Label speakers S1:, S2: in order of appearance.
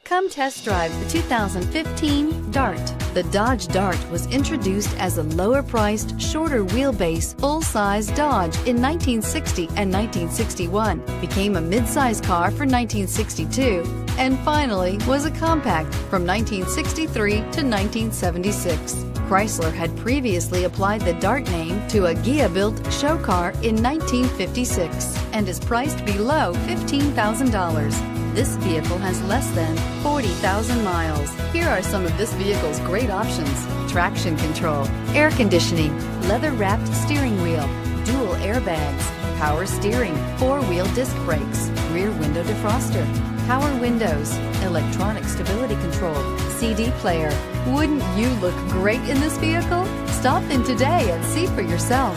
S1: Come test drive the 2015 Dart. The Dodge Dart was introduced as a lower-priced, shorter wheelbase, full-size Dodge in 1960 and 1961, became a mid-size car for 1962, and finally was a compact from 1963 to 1976. Chrysler had previously applied the Dart name to a Ghia-built show car in 1956 and is priced below $15,000. This vehicle has less than 40,000 miles. Here are some of this vehicle's great options: traction control, air conditioning, leather-wrapped steering wheel, dual airbags, power steering, four-wheel disc brakes, rear window defroster, power windows, electronic stability control, CD player. Wouldn't you look great in this vehicle? Stop in today and see for yourself.